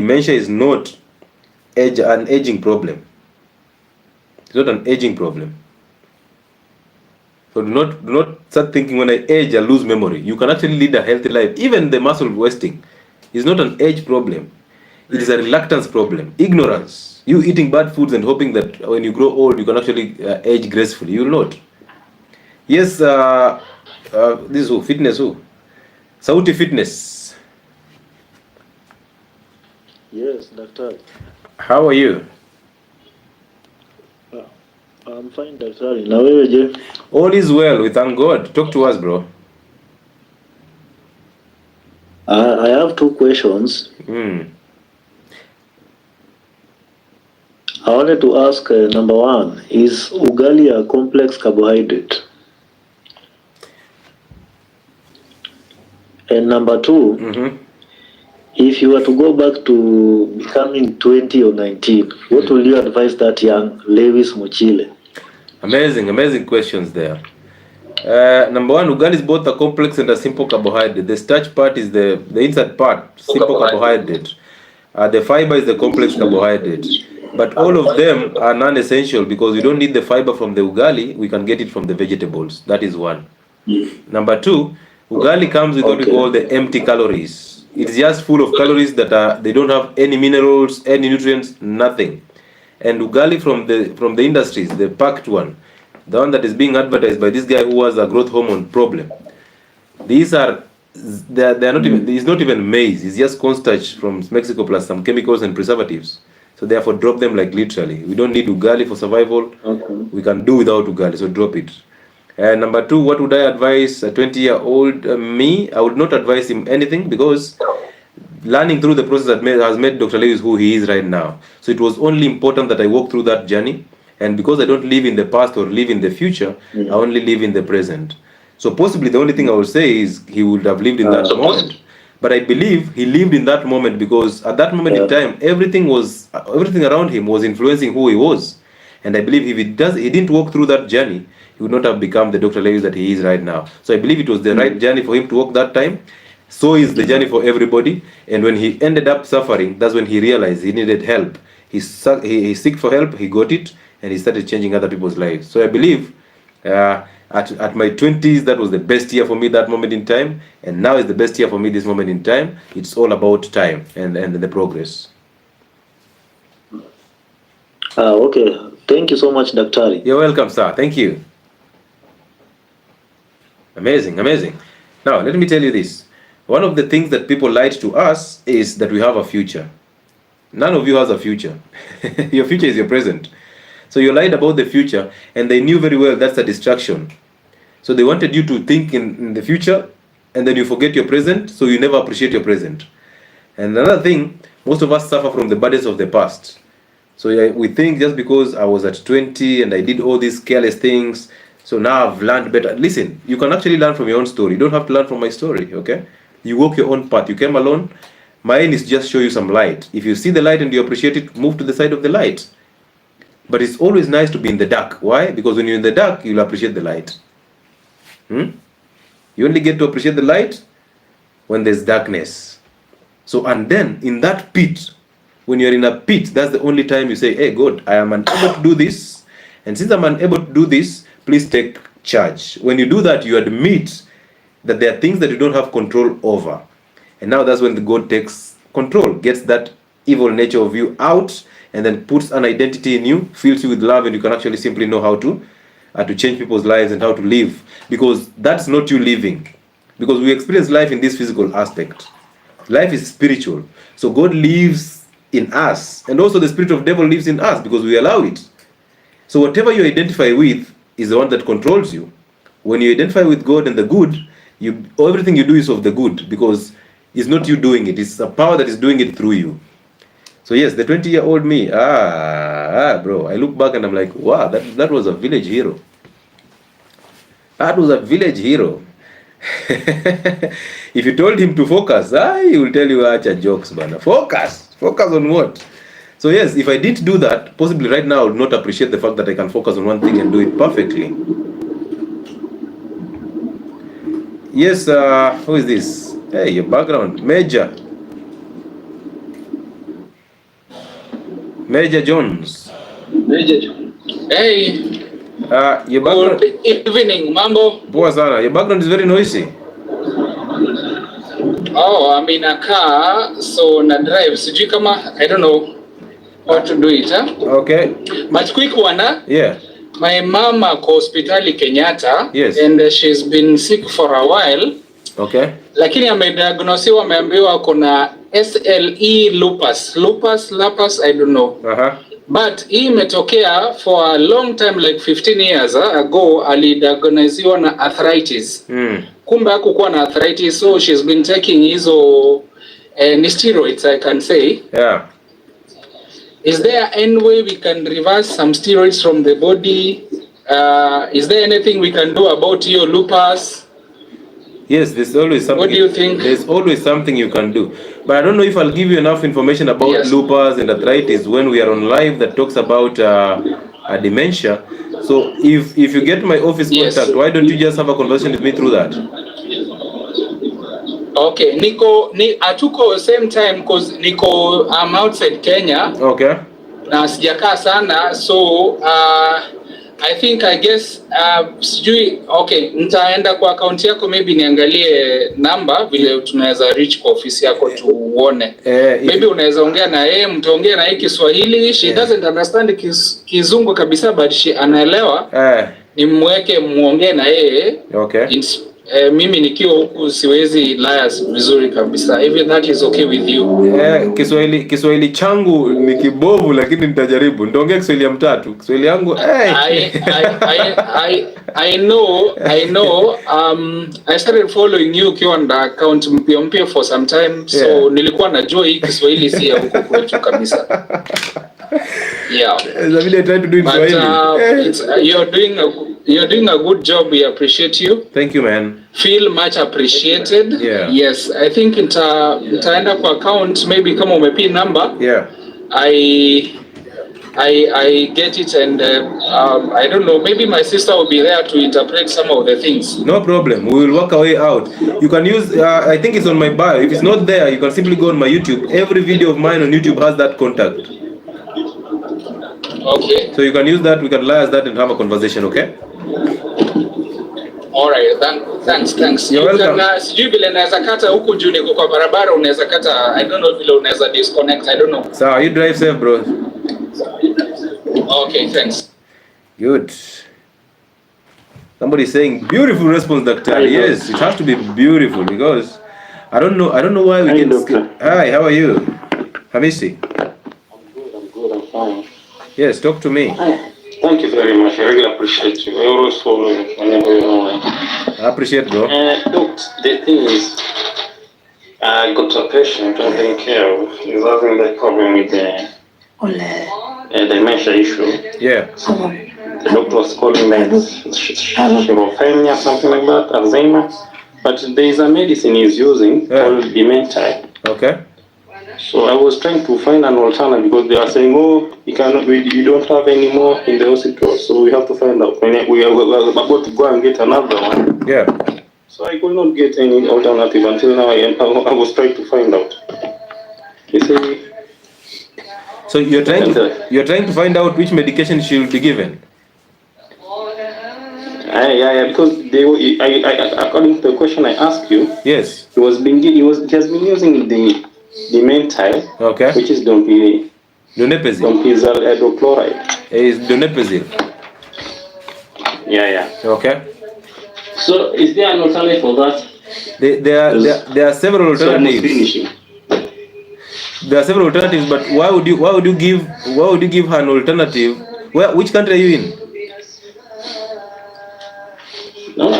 dementia is not an aging problem. It's not an aging problem. So do not start thinking when I age I lose memory. You can actually lead a healthy life. Even the muscle wasting is not an age problem. It is a reluctance problem. Ignorance. You eating bad foods and hoping that when you grow old you can actually age gracefully. You will not. Yes, this is who? Fitness who? Sauti Fitness. Yes, Daktari. How are you? I'm fine, Daktari. Na wewe je? All is well, we thank God. Talk to us, bro. I have two questions. I wanted to ask, number one, is ugali a complex carbohydrate? And number two, if you were to go back to becoming 20 or 19, what will you advise that young Lewis Muchile? Amazing questions there. Number one, ugali is both a complex and a simple carbohydrate. The starch part is the inside part, simple carbohydrate. The fiber is the complex carbohydrate. But all of them are non-essential because we don't need the fiber from the ugali, we can get it from the vegetables. That is one. Number two, ugali comes with what we call the empty calories. It's just full of calories that they don't have any minerals, any nutrients, nothing. And ugali from the industries, the packed one, the one that is being advertised by this guy who has a growth hormone problem. These are they are not even, it's not even maize, it's just cornstarch from Mexico plus some chemicals and preservatives. So therefore drop them like literally. We don't need ugali for survival. We can do without ugali, so drop it. And number two, what would I advise a 20-year-old me? I would not advise him anything because learning through the process has made Dr. Lewis who he is right now. So it was only important that I walk through that journey. And because I don't live in the past or live in the future, I only live in the present. So possibly the only thing I would say is he would have lived in that moment. But I believe he lived in that moment because at that moment in time, everything around him was influencing who he was. And I believe if he didn't walk through that journey, he would not have become the Dr. Lewis that he is right now. So I believe it was the right journey for him to walk that time. So is the journey for everybody. And when he ended up suffering, that's when he realized he needed help. He seeked for help, he got it, and he started changing other people's lives. So I believe at my 20s, that was the best year for me that moment in time. And now is the best year for me this moment in time. It's all about time and the progress. Okay. Thank you so much, Daktari. You're welcome, sir. Thank you. Amazing. Now, let me tell you this. One of the things that people lied to us is that we have a future. None of you has a future. Your future is your present. So you lied about the future, and they knew very well that's a distraction. So they wanted you to think in the future, and then you forget your present, so you never appreciate your present. And another thing, most of us suffer from the burdens of the past. So we think just because I was at 20 and I did all these careless things, so now I've learned better. Listen, you can actually learn from your own story. You don't have to learn from my story, okay? You walk your own path. You came alone. Mine is just show you some light. If you see the light and you appreciate it, move to the side of the light. But it's always nice to be in the dark. Why? Because when you're in the dark, you'll appreciate the light. You only get to appreciate the light when there's darkness. So, and then in that pit, when you're in a pit, that's the only time you say, hey, God, I am unable to do this. And since I'm unable to do this, please take charge. When you do that, you admit that there are things that you don't have control over. And now that's when the God takes control, gets that evil nature of you out, and then puts an identity in you, fills you with love, and you can actually simply know how to change people's lives and how to live. Because that's not you living. Because we experience life in this physical aspect. Life is spiritual. So God lives in us. And also the spirit of devil lives in us because we allow it. So whatever you identify with is the one that controls you. When you identify with God and the good, everything you do is of the good because it's not you doing it. It's a power that is doing it through you. So yes, the 20-year-old me, bro, I look back and I'm like, wow, that was a village hero. That was a village hero. If you told him to focus, he will tell you acha jokes, bana. Focus on what? So yes, if I didn't do that, possibly right now I would not appreciate the fact that I can focus on one thing and do it perfectly. Yes, who is this? Hey, your background, Major. Major Jones. Hey. Your background. Good evening, mambo. Poa sana. Your background is very noisy. Oh, I'm in a car, so na drive. Sijui kama, I don't know how to do it, huh? Okay. But quick one, huh? Yeah. My mama ko hospitali Kenyatta. Yes. And she's been sick for a while. Okay. Lakini amediagnosiwa, ameambiwa kuna SLE lupus, I don't know. But hii imetokea for a long time, like 15 years ago, alidiagnosiwa na arthritis. Kumbe hakukuwa na arthritis, so she's been taking hizo ni steroids, I can say. Yeah. Is there any way we can reverse some steroids from the body? Is there anything we can do about your lupus? Yes, there's always something. What do you think? There's always something you can do. But I don't know if I'll give you enough information about lupus and arthritis when we are on live that talks about dementia. So if you get my office contact, why don't you just have a conversation with me through that? Okay, atuko same time cause I'm outside Kenya. Okay. Na sijakaa sana, so I guess sijui. Okay, nitaenda kwa account yako, maybe niangalie number vile tunaweza reach kwa office yako tuone. Maybe unaweza ongea na yeye, mtaongea na yeye Kiswahili. She doesn't understand Kizungu kabisa, but she anaelewa. Nimweke muongee na yeye. Okay. Mimi nikiwa huku siwezi liars vizuri kabisa. If that is okay with you. Kiswahili changu ni kibovu, lakini nitajaribu. Nitaongea Kiswahili ya mtatu. Kiswahili yangu I know. I started following you ukiwa na account mpya for some time. So nilikuwa najua hii Kiswahili si ya huko kwetu kabisa. Yeah. I try to do it Swahili. You're doing a good job. We appreciate you. Thank you, man. Feel much appreciated. Yeah. Yes, I think nitaenda kwa account, maybe kama umepi number. Yeah. I get it, and I don't know, maybe my sister will be there to interpret some of the things. No problem. We will work our way out. You can use I think it's on my bio. If it's not there, you can simply go on my YouTube. Every video of mine on YouTube has that contact. Okay. So you can use that, we can liaise that and have a conversation, okay? All right, thanks. You're welcome. Sijui vile naweza kata huku juu niko kwa barabara, unaweza kata, I don't know vile unaweza disconnect, I don't know. So you drive safe, bro. Okay, thanks. Good. Somebody saying beautiful response, Doctor. Yes, it has to be beautiful because I don't know why we get scared. Hi, how are you? Hamisi? I'm good, I'm fine. Yes, talk to me. Thank you very much. I really appreciate you. I always follow you whenever you're online. I appreciate, bro. Look, the thing is, I got a patient I'm taking care of. He's having that problem with the dementia issue. Yeah. The doctor was calling that schizophrenia, something like that, Alzheimer. But there is a medicine he's using called Dementia. Okay. So I was trying to find an alternative because they are saying, oh, you don't have any more in the hospital, so we have to find out. We are about to go and get another one. Yeah. So I could not get any alternative until now. I was trying to find out. You see. So you're trying to find out which medication she will be given. Yeah, because according to the question I asked you, yes, he has been using the Dementia, okay, which is donepezil hydrochloride. Is donepezil. Yeah. Okay. So is there an alternative for that? There are several alternatives. There are several alternatives, but why would you give her an alternative? Which country are you in? No,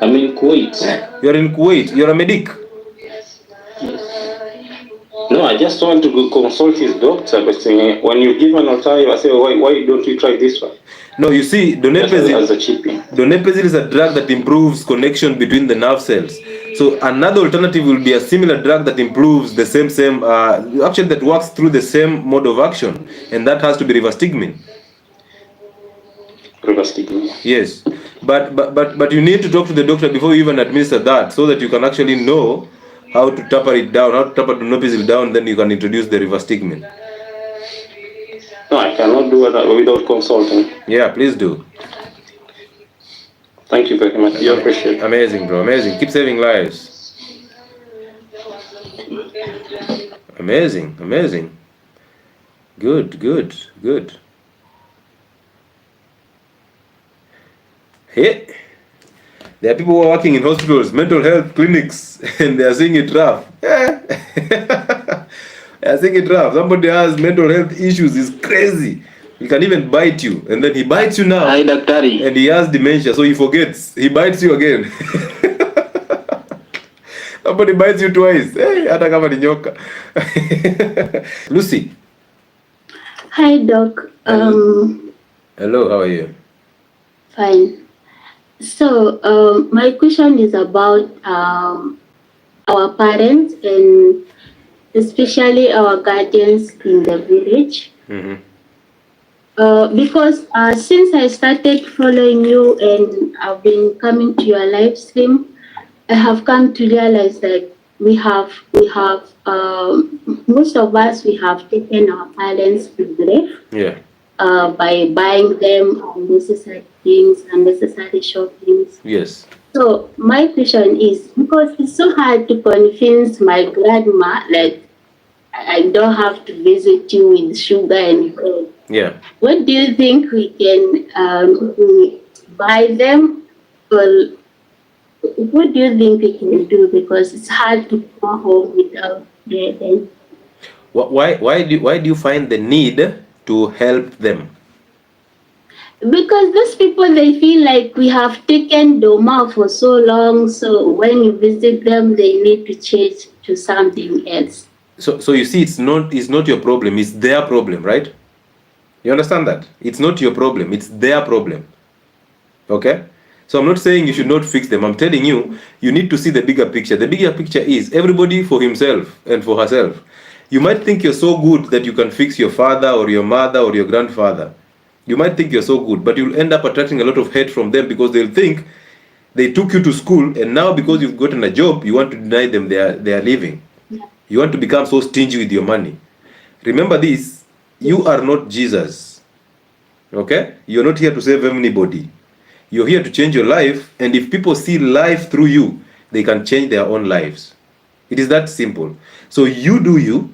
I'm in Kuwait. You're in Kuwait. You're a medic. No, I just want to consult his doctor, but when you give an alternative, I say, why don't you try this one? No, you see, donepezil is a drug that improves connection between the nerve cells. So another alternative will be a similar drug that improves the same actually that works through the same mode of action, and that has to be rivastigmine. Yes, but you need to talk to the doctor before you even administer that, so that you can actually know how to taper it down, how to taper donepezil down, then you can introduce the rivastigmine. No, I cannot do that without consulting. Yeah, please do. Thank you very much. You appreciate it. Amazing, bro. Amazing. Keep saving lives. Amazing. Amazing. Good, good, good. Hey, there are people who are working in hospitals, mental health clinics, and they are seeing it rough. They are seeing it rough. Somebody has mental health issues. It's crazy. He can even bite you, and then he bites you now. Hi, Daktari. And he has dementia, so he forgets. He bites you again. Somebody bites you twice. Hey, hata kama ni nyoka. Lucy. Hi, Doc. Hello, how are you? Fine. So, my question is about our parents and especially our guardians in the village. Mm-hmm. Because since I started following you and I've been coming to your live stream, I have come to realize that we have most of us, we have taken our parents to grave. Yeah. By buying them unnecessary things, unnecessary shoppings. Yes. So my question is, because it's so hard to convince my grandma that I don't have to visit you with sugar and bread. Yeah. What do you think we can buy them? Or what do you think we can do? Because it's hard to go home without bread. Why do you find the need to help them? Because those people, they feel like we have taken Doma for so long, so when you visit them, they need to change to something else. So you see, it's not your problem, it's their problem, right? You understand that? It's not your problem, it's their problem. Okay? So I'm not saying you should not fix them. I'm telling you, you need to see the bigger picture. The bigger picture is everybody for himself and for herself. You might think you're so good that you can fix your father or your mother or your grandfather. You might think you're so good, but you'll end up attracting a lot of hate from them because they'll think they took you to school and now because you've gotten a job, you want to deny them their living. You want to become so stingy with your money. Remember this, you are not Jesus. Okay? You're not here to save anybody. You're here to change your life, and if people see life through you, they can change their own lives. It is that simple. So you do you,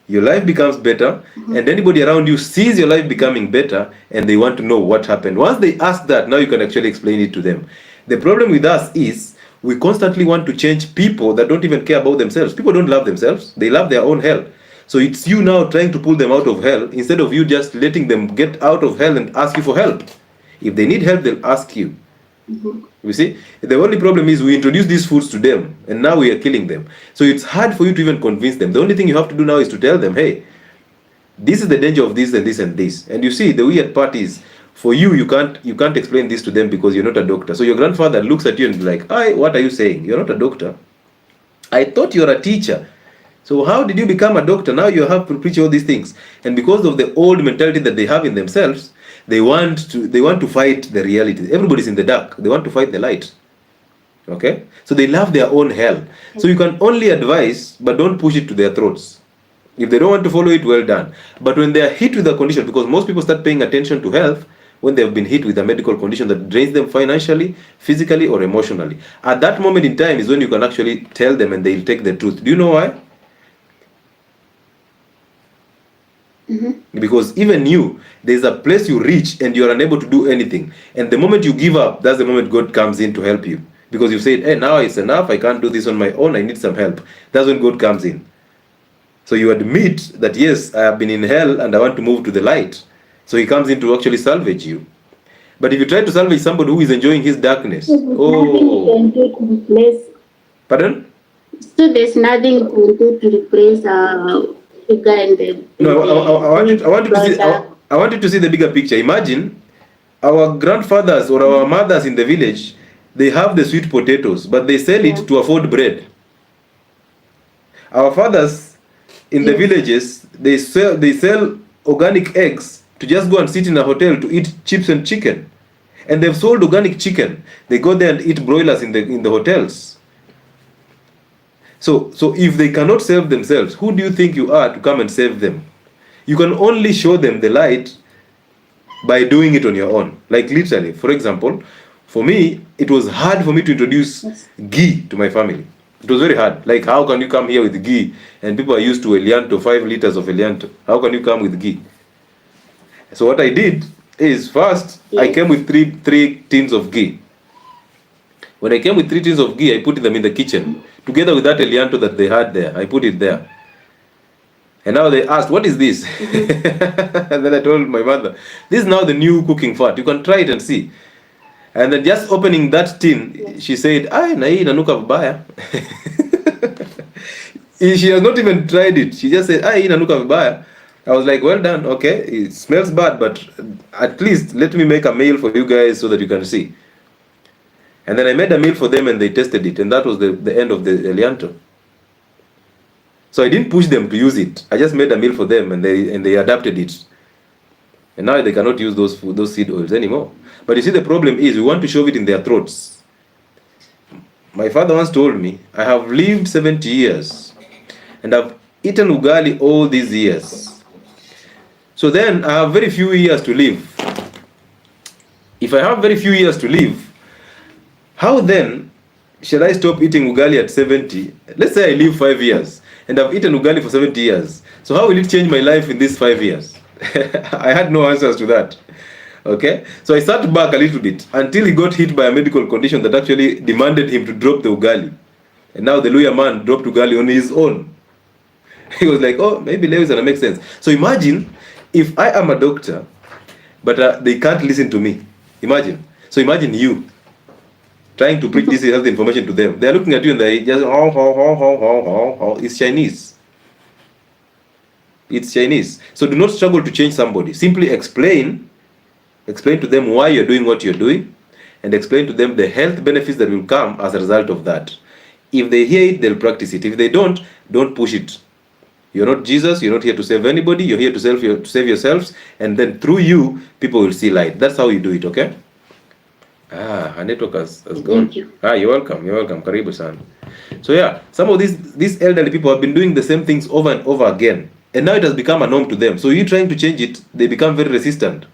your life becomes better, and anybody around you sees your life becoming better, and they want to know what happened. Once they ask that, now you can actually explain it to them. The problem with us is we constantly want to change people that don't even care about themselves. People don't love themselves. They love their own hell. So it's you now trying to pull them out of hell instead of you just letting them get out of hell and ask you for help. If they need help, they'll ask you. You see, the only problem is we introduce these foods to them and now we are killing them. So it's hard for you to even convince them. The only thing you have to do now is to tell them, hey, this is the danger of this and this and this. And you see, the weird part is, for you can't explain this to them because you're not a doctor. So your grandfather looks at you and be like, "Hi, what are you saying? You're not a doctor. I thought you're a teacher. So how did you become a doctor? Now you have to preach all these things." And because of the old mentality that they have in themselves, they want to fight the reality. Everybody's in the dark. They want to fight the light. Okay? So they love their own hell. So you can only advise, but don't push it to their throats. If they don't want to follow it, well done. But when they are hit with a condition, because most people start paying attention to health when they have been hit with a medical condition that drains them financially, physically, or emotionally. At that moment in time is when you can actually tell them and they'll take the truth. Do you know why? Because even you, there's a place you reach and you're unable to do anything. And the moment you give up, that's the moment God comes in to help you. Because you said, hey, now it's enough. I can't do this on my own. I need some help. That's when God comes in. So you admit that, yes, I have been in hell and I want to move to the light. So he comes in to actually salvage you. But if you try to salvage somebody who is enjoying his darkness, Nothing you can do to replace. Pardon? So there's nothing you can do to replace sugar and the. No, I want you to see the bigger picture. Imagine our grandfathers or our mothers in the village, they have the sweet potatoes, but they sell it to afford bread. Our fathers in the villages, they sell organic eggs to just go and sit in a hotel to eat chips and chicken. And they've sold organic chicken. They go there and eat broilers in the hotels. So if they cannot save themselves, who do you think you are to come and save them? You can only show them the light by doing it on your own. Like literally, for example, for me, it was hard for me to introduce ghee to my family. It was very hard. Like, how can you come here with ghee? And people are used to Elianto, 5 liters of Elianto. How can you come with ghee? So what I did is, first, I came with three tins of ghee. When I came with 3 tins of ghee, I put them in the kitchen. Together with that Elianto that they had there, I put it there. And now they asked, what is this? And then I told my mother, this is now the new cooking fat. You can try it and see. And then just opening that tin, she said, "Ay, na hii inanuka vibaya." She has not even tried it. She just said, "Ay, hii inanuka vibaya." I was like, well done, okay. It smells bad, but at least let me make a meal for you guys so that you can see. And then I made a meal for them and they tested it. And that was the end of the Elianto. So I didn't push them to use it. I just made a meal for them and they adapted it. And now they cannot use those seed oils anymore. But you see, the problem is we want to shove it in their throats. My father once told me, I have lived 70 years and I've eaten ugali all these years. So then I have very few years to live. If I have very few years to live, how then shall I stop eating ugali at 70? Let's say I live 5 years and I've eaten ugali for 70 years. So how will it change my life in these 5 years? I had no answers to that. Okay, so I sat back a little bit until he got hit by a medical condition that actually demanded him to drop the ugali. And now the Luya man dropped ugali on his own. He was like, oh, maybe Lewis gonna make sense. So imagine if I am a doctor, but they can't listen to me. Imagine. So imagine you trying to preach this health information to them. They are looking at you and they just, it's Chinese. It's Chinese. So do not struggle to change somebody. Simply explain to them why you're doing what you're doing, and explain to them the health benefits that will come as a result of that. If they hear it, they'll practice it. If they don't push it. You're not Jesus, you're not here to save anybody, you're here to save yourselves, and then through you, people will see light. That's how you do it, okay? Her network has gone. Thank you. You're welcome, Karibu san. So yeah, some of these elderly people have been doing the same things over and over again, and now it has become a norm to them. So you trying to change it, they become very resistant.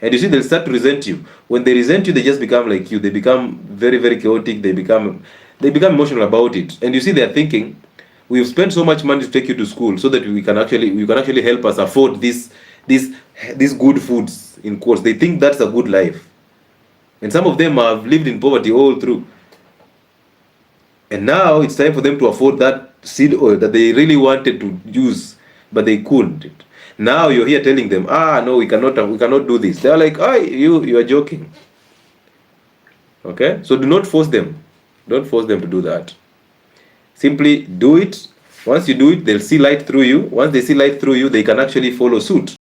And you see, they'll start to resent you. When they resent you, they just become like you. They become very, very chaotic. They become emotional about it. And you see, they're thinking, we've spent so much money to take you to school so that you can actually help us afford these good foods, in quotes. They think that's a good life. And some of them have lived in poverty all through. And now it's time for them to afford that seed oil that they really wanted to use, but they couldn't. Now you're here telling them, no, we cannot do this. They're like, you are joking. Okay? So do not force them. Don't force them to do that. Simply do it. Once you do it, they'll see light through you. Once they see light through you, they can actually follow suit.